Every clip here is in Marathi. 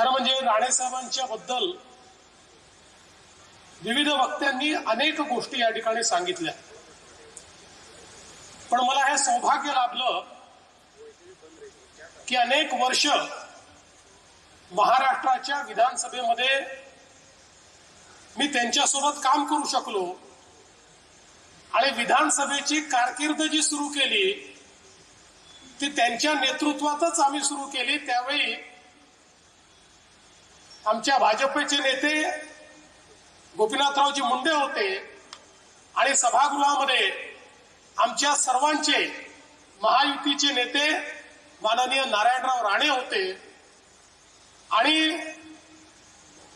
खरं म्हणजे राणेसाहेबांच्या बद्दल विविध वक्त्यांनी अनेक गोष्टी या ठिकाणी सांगितल्या, पण मला हे सौभाग्य लाभलं की अनेक वर्ष महाराष्ट्राच्या विधानसभेमध्ये मी त्यांच्यासोबत काम करू शकलो आणि विधानसभेची कारकीर्द जी सुरू केली ती त्यांच्या नेतृत्वातच आम्ही सुरू केली। त्यावेळी आमच्या भाजपचे नेते गोपीनाथरावजी मुंडे होते आणि सभागृहामध्ये आमच्या सर्वांचे महायुतीचे नेते माननीय नारायणराव राणे होते। आणि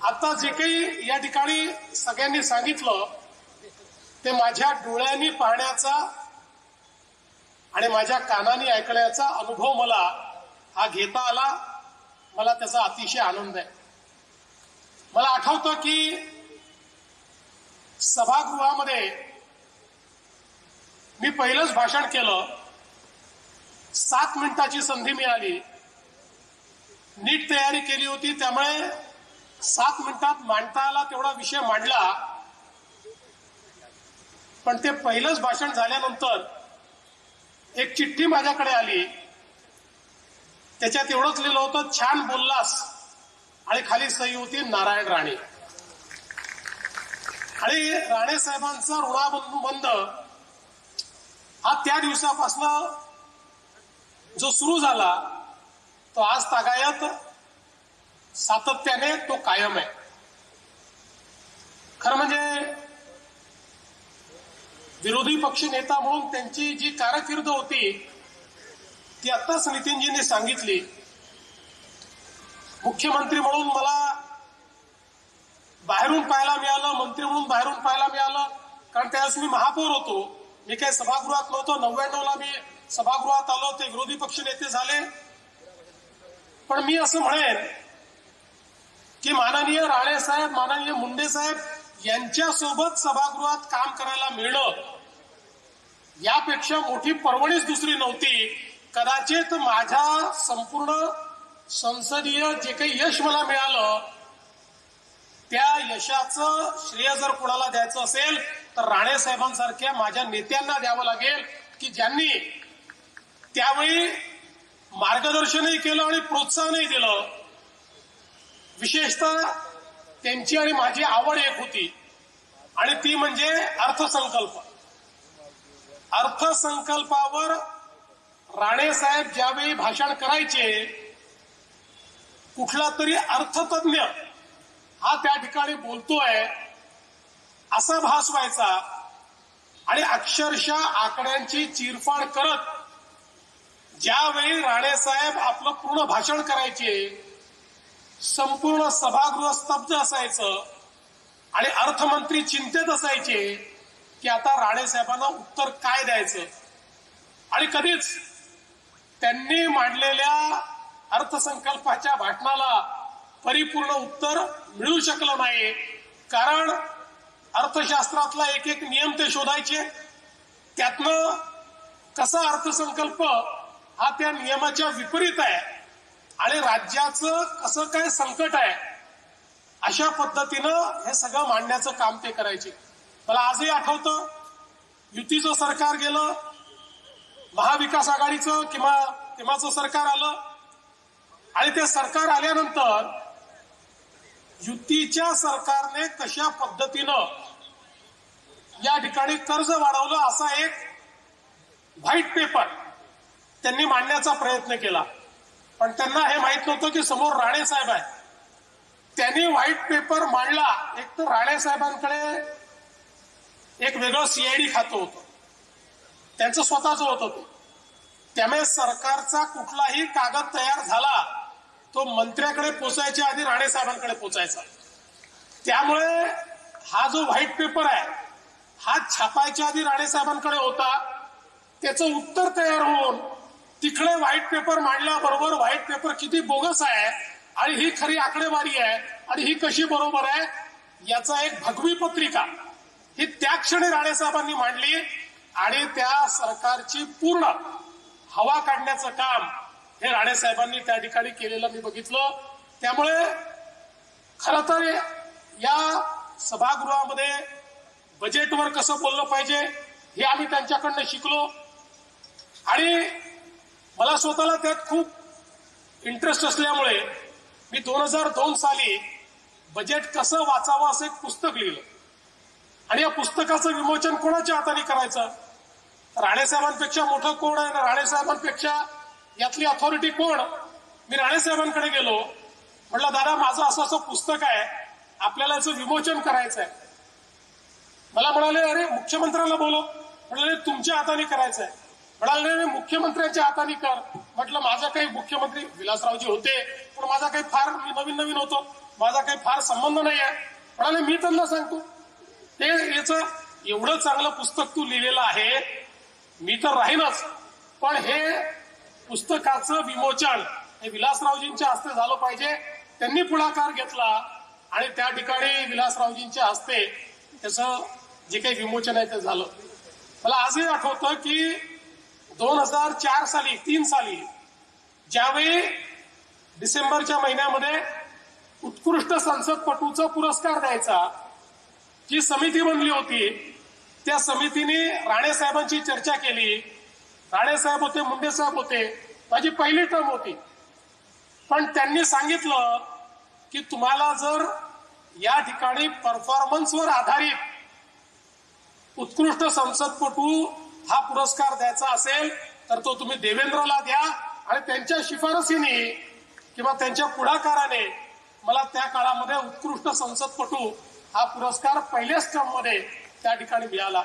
आता जे काही या ठिकाणी सगळ्यांनी सांगितलं ते माझ्या डोळ्यांनी पाहण्याचा आणि माझ्या कानांनी ऐकण्याचा अनुभव मला हा घेता आला। मला त्याचा अतिशय आनंद आहे। मला आठवतं की सभागृहामध्ये मी पहिलंच भाषण केलं, 7 मिनिटाची संधी मिळाली, नीट तयारी केली होती, त्यामुळे 7 मिनिटात मांडता आला तेवढा विषय मांडला। पण ते पहिलंच भाषण झाल्यानंतर एक चिठ्ठी माझ्याकडे आली, त्याच्यात एवढंच लिहिलं होतं, छान बोललास, आणि खाली सही होती नारायण राणे। आणि राणे साहेबांचा ऋणानुबंध हा त्या दिवसापासून जो सुरू झाला तो आज तागायत सातत्याने तो कायम आहे। खरं म्हणजे विरोधी पक्ष नेता म्हणून त्यांची जी कारकीर्द होती ती आत्ताच नितीनजींनी सांगितली। मुख्यमंत्री म्हणून मला बाहेरून पाहायला मिळालं, मंत्री म्हणून बाहेरून पाहायला मिळालं, कारण त्यावेळेस मी महापौर होतो, मी काही सभागृहात नव्हतो। 99ला मी सभागृहात आलो, ते विरोधी पक्ष नेते झाले। पण मी असं म्हणेन की माननीय राणे साहेब, माननीय मुंडे साहेब यांच्यासोबत सभागृहात काम करायला मिळणं यापेक्षा मोठी पर्वणीच दुसरी नव्हती। कदाचित माझ्या संपूर्ण संसदीय जे काही यश मला मिळालं त्या यशाचं श्रेय जर कोणाला द्यायचं असेल तर राणे साहेबांसारख्या माझ्या नेत्यांना द्यावं लागेल की ज्यांनी त्यावेळी मार्गदर्शनही केलं आणि प्रोत्साहनही दिलं। विशेषतः त्यांची आणि माझी आवड एक होती आणि ती म्हणजे अर्थसंकल्प। अर्थसंकल्पावर राणे साहेब ज्यावेळी भाषण करायचे कुठला तरी अर्थतज्ञ हा त्या ठिकाणी बोलतोय असा भास व्हायचा आणि अक्षरशः आकड्यांची चिरफाड करत ज्यावेळी राणे साहेब आपलं पूर्ण भाषण करायचे संपूर्ण सभागृह स्तब्ध असायचं आणि अर्थमंत्री चिंतेत असायचे की आता राणे साहेबांना उत्तर काय द्यायचं। आणि कधीच त्यांनी मांडलेल्या अर्थसंकल्पाच्या भाषणाला परिपूर्ण उत्तर मिळू शकलं नाही, कारण अर्थशास्त्रातला एक एक नियम ते शोधायचे, त्यातनं कसा अर्थसंकल्प हा त्या नियमाच्या विपरीत आहे आणि राज्याचं कसं काय संकट आहे अशा पद्धतीनं हे सगळं मांडण्याचं काम ते करायचे। मला आजही आठवतं, युतीचं सरकार गेलं, महाविकास आघाडीचं किंवाचं सरकार आलं आणि ते सरकार आल्यानंतर युतीच्या सरकारने कशा पद्धतीनं या ठिकाणी कर्ज वाढवलं असा एक व्हाईट पेपर त्यांनी मांडण्याचा प्रयत्न केला। पण त्यांना हे माहित नव्हतं की समोर राणे साहेब आहे। त्यांनी व्हाईट पेपर मांडला, एक तर राणे साहेबांकडे एक वेगळं सीआयडी खातं होतं, त्यांचं स्वतःच होतं ते, त्यामुळे सरकारचा कुठलाही कागद तयार झाला तो मंत्र्याकडे पोचायच्या आधी राणे साहेबांकडे पोचायचा। त्यामुळे हा जो व्हाईट पेपर आहे हा छापायच्या आधी राणे साहेबांकडे होता, त्याचं उत्तर तयार होऊन तिकडे व्हाईट पेपर मांडल्याबरोबर व्हाईट पेपर किती बोगस आहे आणि ही खरी आकडेवारी आहे आणि ही कशी बरोबर आहे याचा एक भगवी पत्रिका ही त्या क्षणी राणे साहेबांनी मांडली आणि त्या सरकारची पूर्ण हवा काढण्याचं काम हे राणे साहेबांनी त्या ठिकाणी केलेलं मी बघितलं। त्यामुळे खरं तर या सभागृहामध्ये बजेटवर कसं बोललं पाहिजे हे आम्ही त्यांच्याकडनं शिकलो आणि मला स्वतःला त्यात खूप इंटरेस्ट असल्यामुळे मी 2002 साली बजेट कसं वाचावं असं एक पुस्तक लिहिलं आणि या पुस्तकाचं विमोचन कोणाच्या हाताने करायचं. राणेसाहेबांपेक्षा मोठं कोण आहे, राणेसाहेबांपेक्षा यातली अथॉरिटी कोण. मी राणेसाहेबांकडे गेलो, म्हटलं दादा माझं असं असं पुस्तक आहे, आपल्याला याचं विमोचन करायचं आहे. मला म्हणाले अरे मुख्यमंत्र्याला बोलव. म्हणाले तुमच्या हाताने करायचं आहे. म्हणाले मुख्यमंत्र्यांच्या हाताने कर. म्हटलं माझा काही मुख्यमंत्री विलासरावजी होते पण माझा काही फार नवीन नवीन होतो, माझा काही फार संबंध नाही आहे. म्हणाले मी त्यांना सांगतो. ते याचं एवढं चांगलं पुस्तक तू लिहिलेलं आहे, मी तर राहीनच पण हे पुस्तकाचं विमोचन हे विलासरावजींच्या हस्ते झालं पाहिजे. त्यांनी पुढाकार घेतला आणि त्या ठिकाणी विलासरावजींच्या हस्ते त्याचं जे काही विमोचन आहे ते झालं. मला आजही आठवतं की 2004 साली 3 साली ज्यावेळी डिसेंबरच्या महिन्यामध्ये उत्कृष्ट संसदपटूचा पुरस्कार द्यायचा जी समिती बनली होती, त्या समितीने राणेसाहेबांची चर्चा केली. राणेसाहेब होते, मुंडे साहेब होते, माझी पहिली टर्म होती. पण त्यांनी सांगितलं की तुम्हाला जर या ठिकाणी परफॉर्मन्सवर आधारित उत्कृष्ट संसदपटू हा पुरस्कार द्यायचा असेल तर तो तुम्ही देवेंद्रला द्या आणि त्यांच्या शिफारसीने किंवा त्यांच्या पुढाकाराने मला त्या काळामध्ये उत्कृष्ट संसदपटू हा पुरस्कार पहिल्याच टर्म मध्ये त्या ठिकाणी मिळाला.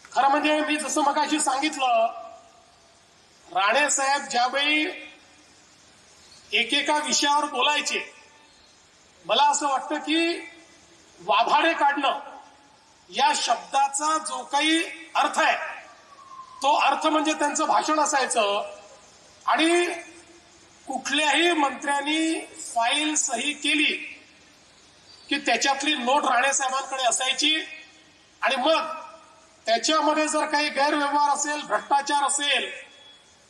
खरं म्हणजे मी जसं मगाशी सांगितलं, राणेसाहेब ज्यावेळी एकेका विषयावर बोलायचे, मला असं वाटतं की वाभाडे काढणं या शब्दाचा जो काही अर्थ आहे तो अर्थ म्हणजे त्यांचं भाषण असायचं आणि कुठल्याही मंत्र्यांनी फाईल सही केली की त्याच्यातली नोट राणेसाहेबांकडे असायची आणि मग त्याच्यामध्ये जर काही गैरव्यवहार असेल, भ्रष्टाचार असेल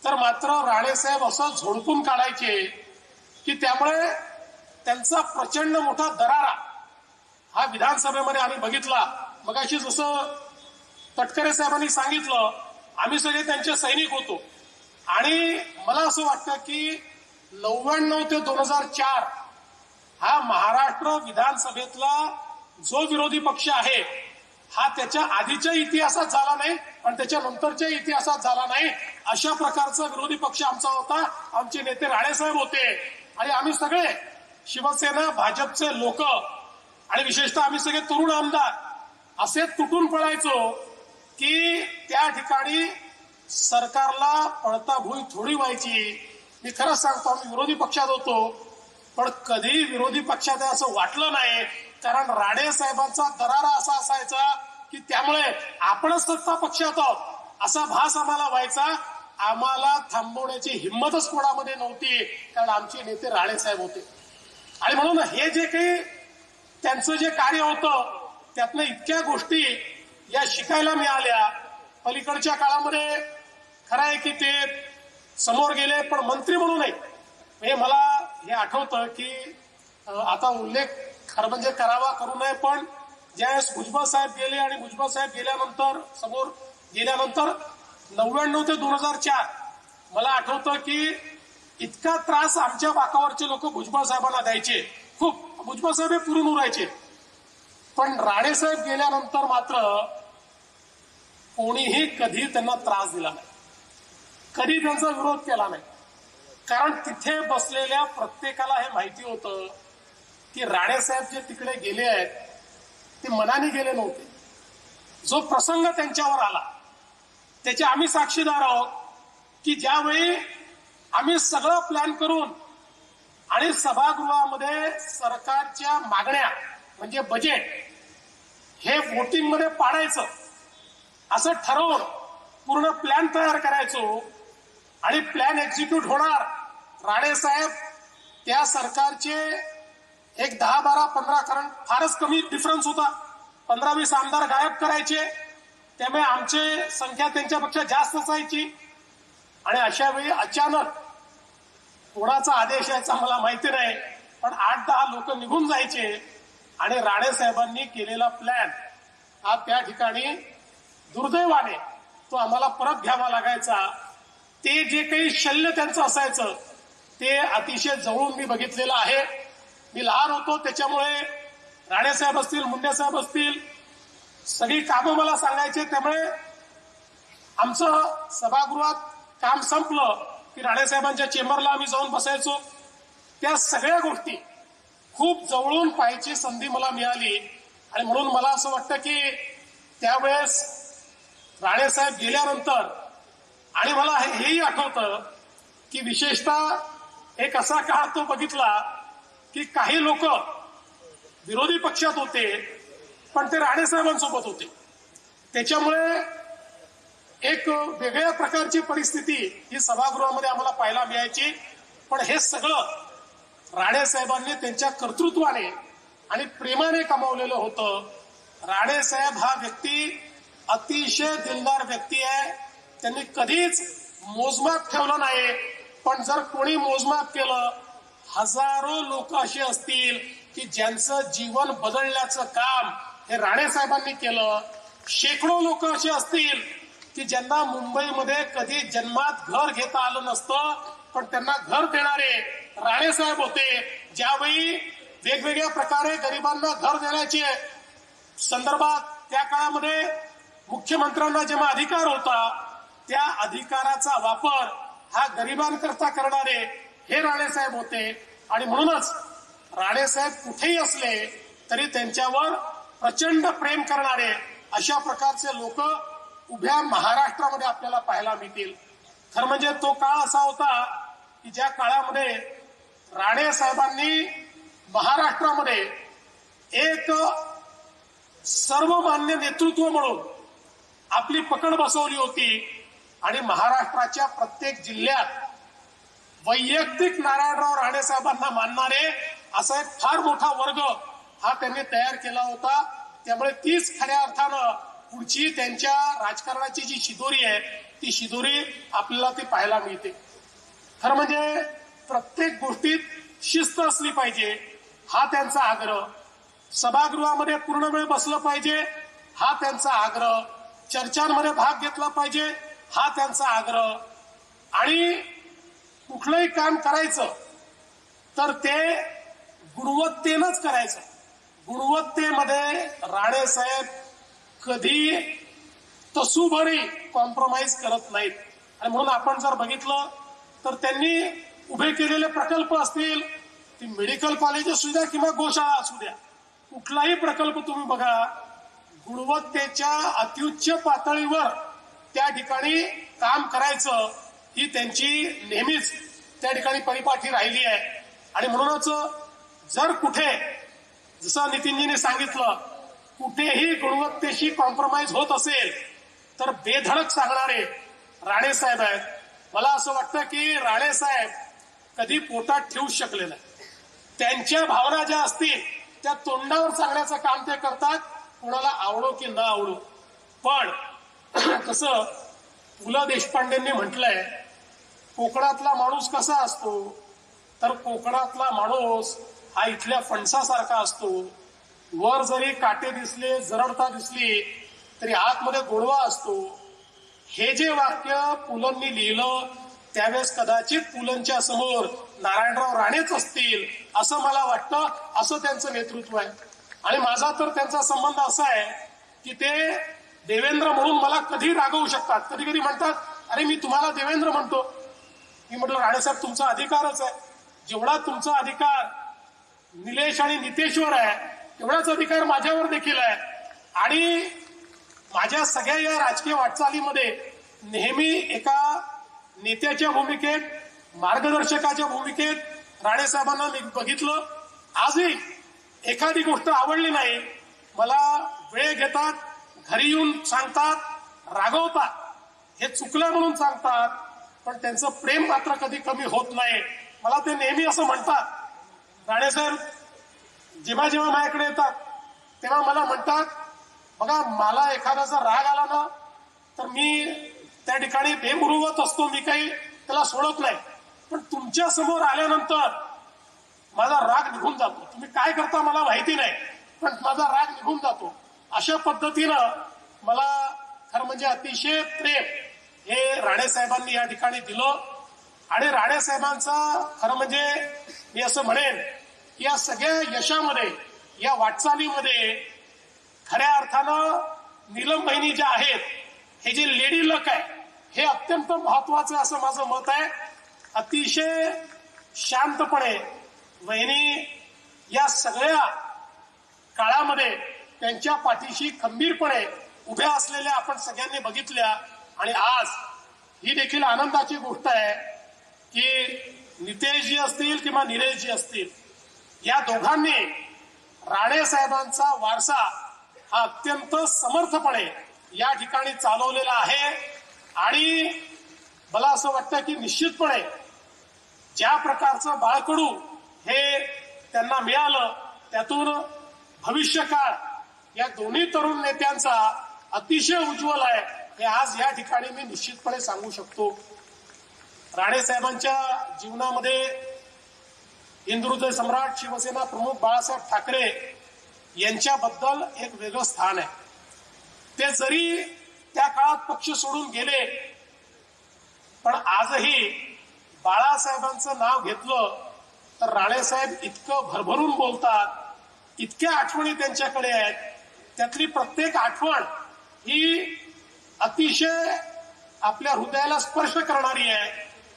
तर मात्र राणेसाहेब असं झोडपून काढायचे की त्यामुळे त्यांचा प्रचंड मोठा दरारा हा विधानसभेमध्ये आम्ही बघितला. मगाशी जसं तटकरे साहेबांनी सांगितलं, आम्ही सगळे त्यांचे सैनिक होतो आणि मला असं वाटतं की 99 ते 2004 हा महाराष्ट्र विधानसभेतला जो विरोधी पक्ष आहे हा त्याच्या आधीच्या इतिहासात झाला नाही आणि त्याच्या नंतरच्या इतिहासात झाला नाही. अशा प्रकारचा विरोधी पक्ष आमचा होता. आमचे नेते राणेसाहेब होते आणि आम्ही सगळे शिवसेना भाजपचे लोक आणि विशेषतः आम्ही सगळे तरुण आमदार असे तुटून पडायचो की त्या ठिकाणी सरकारला पळताभुई थोडी व्हायची. मी खरंच सांगतो आम्ही विरोधी पक्षात होतो पण कधी विरोधी पक्षात आहे असं वाटलं नाही, कारण राणेसाहेबांचा दरारा असा असायचा की त्यामुळे आपणच सत्ता पक्षात आहोत असा भास आम्हाला व्हायचा. आम्हाला थांबवण्याची हिंमतच कोणामध्ये नव्हती कारण आमचे नेते राणेसाहेब होते. आणि म्हणून हे जे काही त्यांचं जे कार्य होतं त्यातनं इतक्या गोष्टी या शिकायला मिळाल्या. पलीकडच्या काळामध्ये खरं आहे की ते समोर गेले पण मंत्री म्हणून नाही. म्हणजे मला हे आठवतं की आता उल्लेख खरं म्हणजे करावा करू नये पण ज्यावेळेस भुजबळ साहेब गेले आणि भुजबळ साहेब गेल्यानंतर समोर गेल्यानंतर 99 ते 2004 मला आठवतं की इतका त्रास आमच्या बाकावरचे लोक भुजबळ साहेबांना द्यायचे. खूप भुजबळ साहेब हे पुरून उरायचे पण राणेसाहेब गेल्यानंतर मात्र कोणीही कधी त्यांना त्रास दिला नाही, कधी त्यांचा विरोध केला नाही. कारण तिथे बसलेल्या प्रत्येकाला हे माहिती होतं की राणेसाहेब जे तिकडे गेले आहेत ते मनाने गेले नव्हते. जो प्रसंग त्यांच्यावर आला त्याचे आम्ही साक्षीदार आहोत की ज्यावेळी आम्ही सगळं प्लॅन करून आणि सभागृहामध्ये सरकारच्या मागण्या म्हणजे बजेट हे वोटिंग मध्ये पाडायचं असं ठरवून पूर्ण प्लॅन तयार करायचो आणि प्लॅन एक्झिक्यूट होणार. राणेसाहेब त्या सरकारचे एक 10, 12, 15 कारण फारच कमी डिफरन्स होता, 15-20 आमदार गायब करायचे, त्यामुळे आमची संख्या त्यांच्यापेक्षा जास्त असायची. आणि अशा वेळी अचानक कोणाचा आदेश यायचा मला माहिती नाही पण 8-10 लोक निघून जायचे आणि राणे साहेबांनी केलेला प्लॅन हा त्या ठिकाणी दुर्दैवाने तो आम्हाला परत घ्यावा लागायचा. ते जे काही शल्य त्यांचं असायचं ते अतिशय जवळून मी बघितलेलं आहे. मी लहान होतो त्याच्यामुळे राणेसाहेब असतील, मुंडे साहेब असतील, सगळी कामं मला सांगायचे. त्यामुळे आमचं सभागृहात काम संपलं की राणेसाहेबांच्या चेंबरला आम्ही जाऊन बसायचो. त्या सगळ्या गोष्टी खूप जवळून पाहायची संधी मला मिळाली आणि म्हणून मला असं वाटतं की त्यावेळेस राणेसाहेब गेल्यानंतर आणि मला हेही आठवतं की विशेषतः एक असा काळ तो बघितला की काही लोक विरोधी पक्षात होते पण ते राणेसाहेबांसोबत होते. त्याच्यामुळे एक वेगळ्या प्रकारची परिस्थिती ही सभागृहामध्ये आम्हाला पाहायला मिळायची. पण हे सगळं राणेसाहेबांनी त्यांच्या कर्तृत्वाने आणि प्रेमाने कमावलेलं होतं. राणेसाहेब हा व्यक्ती अतिशय दिलदार व्यक्ती आहे. त्यांनी कधीच मोजमाप ठेवलं नाही. पण जर कोणी मोजमाप केलं, हजारो लोक असे असतील की ज्यांचं जीवन बदलण्याचं काम हे राणेसाहेबांनी केलं. शेकडो लोक असे असतील की ज्यांना मुंबईमध्ये कधी जन्मात घर घेता आलं नसतं पण त्यांना घर देणारे राणेसाहेब होते. ज्यावेळी वेगवेगळ्या प्रकारे गरिबांना घर देण्याचे संदर्भात त्या काळामध्ये मुख्यमंत्र्यांना जेव्हा अधिकार होता त्या अधिकाराचा वापर हा गरिबांकरता करणारे हे राणेसाहेब होते. आणि म्हणूनच राणेसाहेब कुठेही असले तरी त्यांच्यावर प्रचंड प्रेम करणारे अशा प्रकारचे लोक उभ्या महाराष्ट्रामध्ये आपल्याला पाहायला मिळतील. खरं म्हणजे तो काळ असा होता की ज्या काळामध्ये राणेसाहेबांनी महाराष्ट्रामध्ये एक सर्वमान्य नेतृत्व म्हणून आपली पकड बसवली होती आणि महाराष्ट्राच्या प्रत्येक जिल्ह्यात वैयक्तिक नारायणराव राणेसाहेबांना मानणारे असा एक फार मोठा वर्ग हा त्यांनी तयार केला होता. त्यामुळे तीच खऱ्या अर्थानं पुढची त्यांच्या राजकारणाची जी शिदोरी आहे ती शिदोरी आपल्याला ती पाहायला मिळते. खरं म्हणजे प्रत्येक गोष्टीत शिस्त असली पाहिजे हा त्यांचा आग्रह. सभागृहामध्ये पूर्ण वेळ बसलं पाहिजे हा त्यांचा आग्रह. चर्चांमध्ये भाग घेतला पाहिजे हा त्यांचा आग्रह. आणि कुठलंही काम करायचं तर ते गुणवत्तेनंच करायचं. गुणवत्तेमध्ये राणेसाहेब कधी तसूभरी कॉम्प्रोमाइज करत नाहीत. आणि म्हणून आपण जर बघितलं तर त्यांनी उभे केलेले प्रकल्प असतील, ती मेडिकल कॉलेज असू द्या किंवा गोशाळा असू द्या, कुठलाही प्रकल्प तुम्ही बघा, गुणवत्तेच्या अत्युच्च पातळीवर त्या ठिकाणी काम करायचं ही त्यांची नेहमीच त्या ठिकाणी परिपाठी राहिली आहे. आणि म्हणूनच जर कुठे जसं नितीनजीने सांगितलं कुठेही गुणवत्तेशी कॉम्प्रोमाइज होत असेल तर बेधडक सांगणारे राणेसाहेब आहेत. मला असं वाटतं की राणेसाहेब कधी पोटात ठेवू शकले नाही. त्यांच्या भावना ज्या असतील त्या तोंडावर सांगण्याचं काम ते करतात, कोणाला आवडो की न आवडो. पण कसं पु ल देशपांडेंनी म्हटलंय, कोकणातला माणूस कसा असतो तर कोकणातला माणूस हा इथल्या फणसासारखा असतो. वर जरी काटे दिसले, जरडता दिसली तरी आतमध्ये गोडवा असतो. हे जे वाक्य पुलंनी लिहिलं त्यावेळेस कदाचित पुलंच्या समोर नारायणराव राणेच असतील असं मला वाटतं. असं त्यांचं नेतृत्व आहे. आणि माझा तर त्यांचा संबंध असा आहे की ते देवेंद्र म्हणून मला कधी रागवू शकतात. कधी कधी म्हणतात अरे मी तुम्हाला देवेंद्र म्हणतो. मी म्हटलं राणेसाहेब तुमचा अधिकारच आहे. जेवढा तुमचा अधिकार निलेश आणि नितेशवर आहे तेवढाच अधिकार माझ्यावर देखील आहे. आणि माझ्या सगळ्या या राजकीय वाटचालीमध्ये नेहमी एका नेत्याच्या भूमिकेत, मार्गदर्शकाच्या भूमिकेत राणेसाहेबांना मी बघितलं. आजही एखादी गोष्ट आवडली नाही, मला वेळ घेतात, घरी येऊन सांगतात, रागवतात, हे चुकलं म्हणून सांगतात, पण त्यांचं प्रेम मात्र कधी कमी होत नाही. मला ते नेहमी असं म्हणतात, राणेसाहेब जेव्हा जेव्हा माझ्याकडे येतात तेव्हा मला म्हणतात बघा मला एखाद्याचा राग आला ना तर मी त्या ठिकाणी बेमुरुवत असतो, मी काही त्याला सोडत नाही. पण तुमच्या समोर आल्यानंतर माझा राग निघून जातो. तुम्ही काय करता मला माहिती नाही, पण माझा राग निघून जातो. अशा पद्धतीनं मला खरं म्हणजे अतिशय प्रेम हे राणे साहेबांनी या ठिकाणी दिलं. आणि राणे साहेबांचा खरं म्हणजे मी असं म्हणेन की या सगळ्या यशामध्ये, या वाटचालीमध्ये खऱ्या अर्थानं नीलम बहिणी ज्या आहेत, हे जे लेडी लक आहे, हे अत्यंत महत्वाचं असं माझं मत आहे. अतिशय शांतपणे वहिनी या सगळ्या काळामध्ये त्यांच्या पाठीशी खंबीरपणे उभ्या असलेल्या आपण सगळ्यांनी बघितल्या. आणि आज ही देखील आनंदाची गोष्ट आहे की नितेशजी असतील किंवा निलेशजी असतील, या दोघांनी राणे साहेबांचा वारसा हा अत्यंत समर्थपणे या ठिकाणी चालवलेला आहे. आणि मला असं वाटतं की निश्चितपणे ज्या प्रकारचं बाळकडू हे त्यांना मिळालं, त्यातून भविष्यकाळ या दोन्ही तरुण नेत्यांचा अतिशय उज्ज्वल आहे, हे आज या ठिकाणी मी निश्चितपणे सांगू शकतो. राणे साहेबांच्या जीवनामध्ये हिंदुहृदय सम्राट शिवसेना प्रमुख बाळासाहेब ठाकरे यांच्याबद्दल एक वेगळं स्थान आहे. ते जरी त्या काळात पक्ष सोडून गेले, पण आजही बाळासाहेबांचं नाव घेतलं तर राणेसाहेब इतकं भरभरून बोलतात, इतक्या आठवणी त्यांच्याकडे आहेत. त्यातली प्रत्येक आठवण ही अतिशय आपल्या हृदयाला स्पर्श करणारी आहे.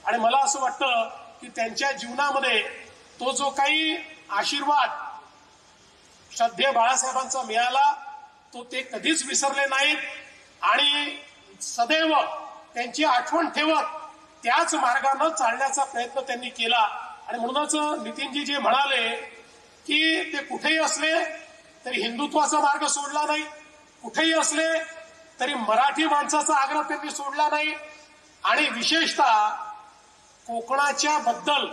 आणि मला असं वाटतं की त्यांच्या जीवनामध्ये तो जो काही आशीर्वाद श्रद्धेय बाळासाहेबांचा मिळाला, तो ते कधीच विसरले नाहीत. आणि सदैव त्यांची आठवण ठेवत त्याच मार्गानं चालण्याचा प्रयत्न त्यांनी केला. आणि म्हणूनच नितीनजी जे म्हणाले की ते कुठेही असले तरी हिंदुत्वाचा मार्ग सोडला नाही, कुठेही असले तरी मराठी माणसाचा आग्रह त्यांनी सोडला नाही. आणि विशेषतः कोकणाच्या बद्दल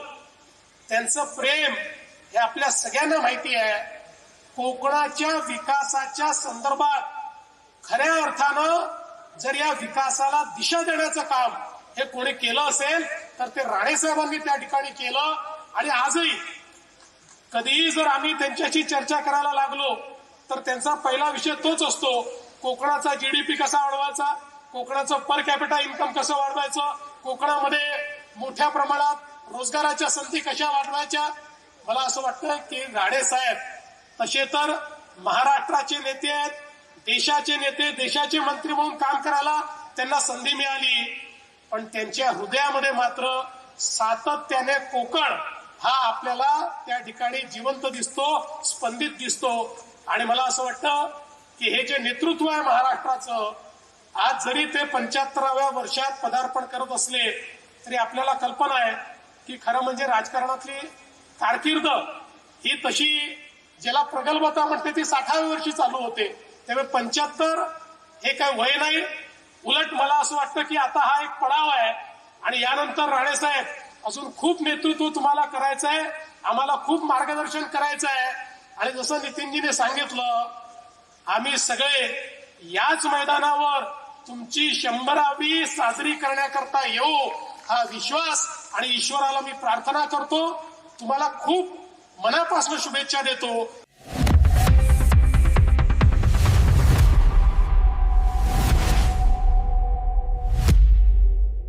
त्यांचं प्रेम हे आपल्या सगळ्यांना माहिती आहे. कोकणाच्या विकासाच्या संदर्भात खऱ्या अर्थानं जर या विकासाला दिशा देण्याचं काम हे कोणी केलं असेल तर ते राणे साहेबांनी त्या ठिकाणी केलं. आणि आजही कधीही जर आम्ही त्यांच्याशी चर्चा करायला लागलो तर त्यांचा पहिला विषय तोच असतो, कोकणाचा जीडीपी कसा वाढवायचा, कोकणाचं पर कॅपिटा इन्कम कसं वाढवायचं, कोकणामध्ये मोठ्या प्रमाणात रोजगाराच्या संधी कशा वाढवायच्या. मला असं वाटतं की राणे साहेब तसे तर महाराष्ट्राचे नेते आहेत, देशाचे नेते, देशाचे मंत्री म्हणून काम करायला त्यांना संधी मिळाली, पण त्यांच्या हृदयामध्ये मात्र सातत्याने कोकण हा आपल्याला त्या ठिकाणी जिवंत दिसतो, स्पंदित दिसतो. आणि मला असं वाटतं की हे जे नेतृत्व आहे महाराष्ट्राचं, आज जरी ते 75व्या वर्षात पदार्पण करत असले तरी आपल्याला कल्पना आहे की खरं म्हणजे राजकारणातली कारकीर्द ही तशी ज्याला प्रगल्भता म्हणते ती 60व्या वर्षी चालू होते. त्यामुळे 75 हे काय वय नाही. उलट मला असं वाटतं की आता हा एक पडाव आहे आणि यानंतर राणेसाहेब अजून खूप नेतृत्व तुम्हाला करायचं आहे, आम्हाला खूप मार्गदर्शन करायचं आहे. आणि जसं नितीनजीने सांगितलं, आम्ही सगळे याच मैदानावर तुमची 100वी साजरी करण्याकरता येऊ हा विश्वास आणि ईश्वराला मी प्रार्थना करतो. तुम्हाला खूप मनापासून शुभेच्छा देतो.